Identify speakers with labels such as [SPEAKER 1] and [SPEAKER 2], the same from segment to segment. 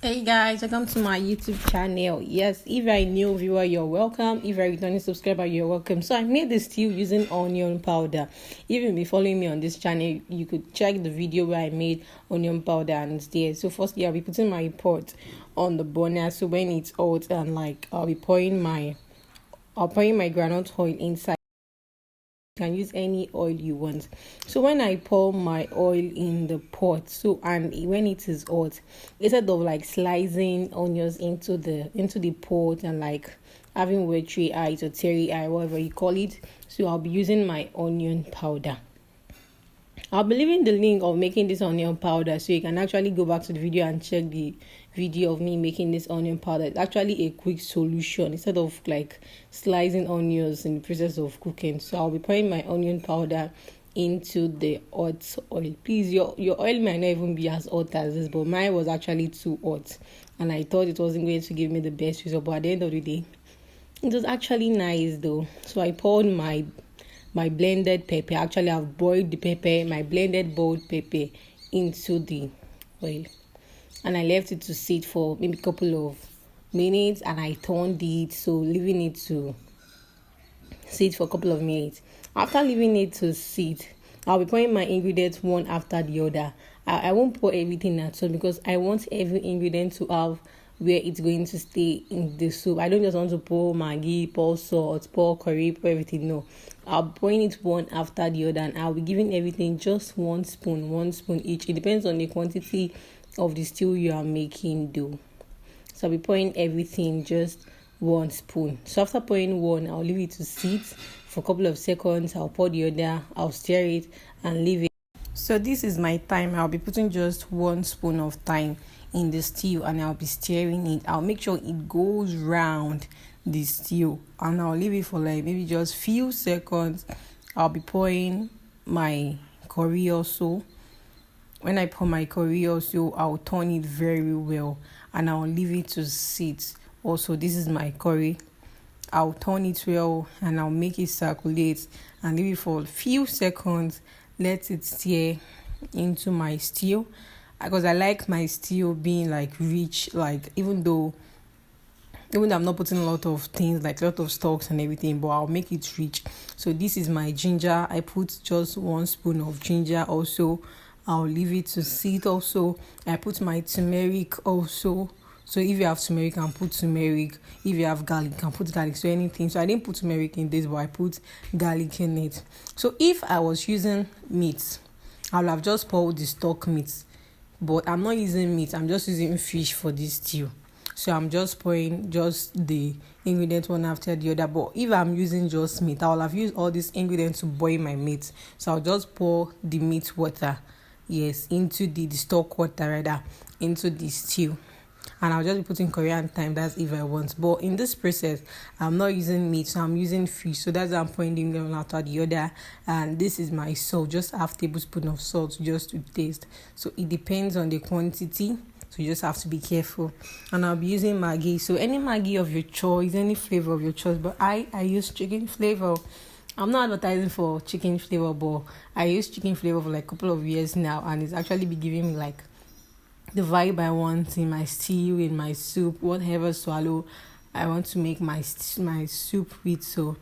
[SPEAKER 1] Hey guys, welcome to my YouTube channel. Yes, if you're a new viewer, you're welcome. If you're a returning subscriber, you're welcome. So I made this stew using onion powder. If you've been following me on this channel, you could check the video where I made onion powder and it's there. So firstly, I'll be putting my pot on the burner. So when it's hot and I'll pouring my groundnut oil inside. You can use any oil you want. So when I pour my oil in the pot, and when it is hot, instead of slicing onions into the pot and having watery eyes or teary eye, whatever you call it, so I'll be using my onion powder. I'll be leaving the link of making this onion powder so you can actually go back to the video and check the video of me making this onion powder. It's actually a quick solution instead of slicing onions in the process of cooking. So I'll be pouring my onion powder into the hot oil. Please, your oil might not even be as hot as this, but mine was actually too hot and I thought it wasn't going to give me the best result, but at the end of the day it was actually nice though. So I poured my blended pepper. Actually, I've boiled the pepper, my blended boiled pepper, into the oil, and I left it to sit for maybe a couple of minutes, and I turned it, so leaving it to sit for a couple of minutes. After leaving it to sit, I'll be pouring my ingredients one after the other. I won't pour everything at all because I want every ingredient to have where it's going to stay in the soup. I don't just want to pour Maggi, pour salt, pour curry, pour everything. No, I'll be pouring it one after the other, and I'll be giving everything just one spoon each. It depends on the quantity of the stew you are making though. So I'll be pouring everything just one spoon. So after pouring one, I'll leave it to sit for a couple of seconds. I'll pour the other, I'll stir it and leave it. So this is my thyme. I'll be putting just one spoon of thyme in the stew and I'll be stirring it. I'll make sure it goes round the stew and I'll leave it for maybe just few seconds. I'll be pouring my curry also. When I pour my curry also, I'll turn it very well and I'll leave it to sit. Also, this is my curry. I'll turn it well and I'll make it circulate and leave it for a few seconds. Let it stir into my stew because I like my stew being rich, even though I'm not putting a lot of things, a lot of stocks and everything, but I'll make it rich. So this is my ginger. I put just one spoon of ginger also. I'll leave it to sit also. I put my turmeric also. So if you have turmeric, you can put turmeric. If you have garlic, you can put garlic. So anything. So I didn't put turmeric in this, but I put garlic in it. So if I was using meat, I would have just poured the stock meat. But I'm not using meat. I'm just using fish for this stew. So I'm just pouring just the ingredients one after the other. But if I'm using just meat, I'll have used all these ingredients to boil my meat. So I'll just pour the meat water, into the stock water into the stew. And I'll just be putting Korean thyme, that's if I want. But in this process, I'm not using meat, so I'm using fish. So that's why I'm pouring the ingredient after the other. And this is my salt, just half tablespoon of salt just to taste. So it depends on the quantity. So you just have to be careful. And I'll be using Maggi. So any Maggi of your choice, any flavor of your choice. But I use chicken flavor. I'm not advertising for chicken flavor, but I use chicken flavor for a couple of years now. And it's actually been giving me the vibe I want in my stew, in my soup, whatever swallow I want to make my soup with. So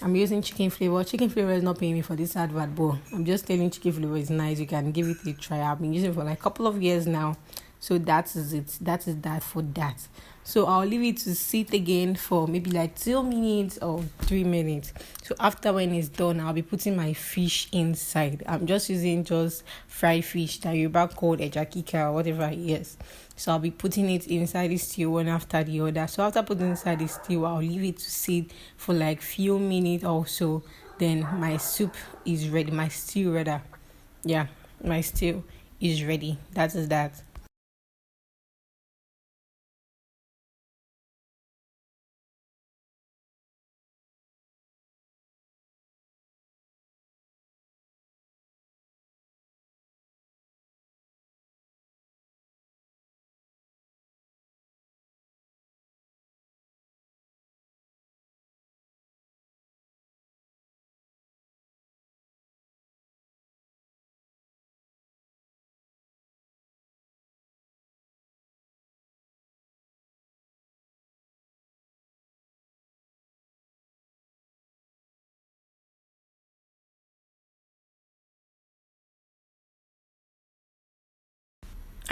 [SPEAKER 1] I'm using chicken flavor. Chicken flavor is not paying me for this advert, but I'm just telling chicken flavor is nice. You can give it a try. I've been using it for a couple of years now. So that is it. That is that for that. So I'll leave it to sit again for maybe 2 minutes or 3 minutes. So after when it's done, I'll be putting my fish inside. I'm just using just fried fish that Yoruba called ejakika or whatever it is. So I'll be putting it inside the stew one after the other. So after putting inside the stew, I'll leave it to sit for few minutes or so. Then my soup is ready. My stew rather. Yeah, my stew is ready. That is that.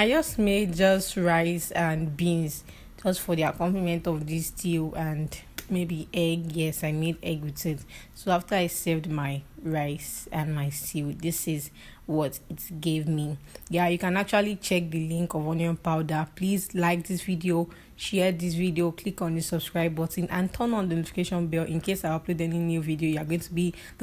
[SPEAKER 1] I just made just rice and beans just for the accompaniment of this stew and maybe egg. Yes, I made egg with it. So after I served my rice and my stew, this is what it gave me. Yeah, you can actually check the link of onion powder. Please like this video, share this video, click on the subscribe button and turn on the notification bell in case I upload any new video. You are going to be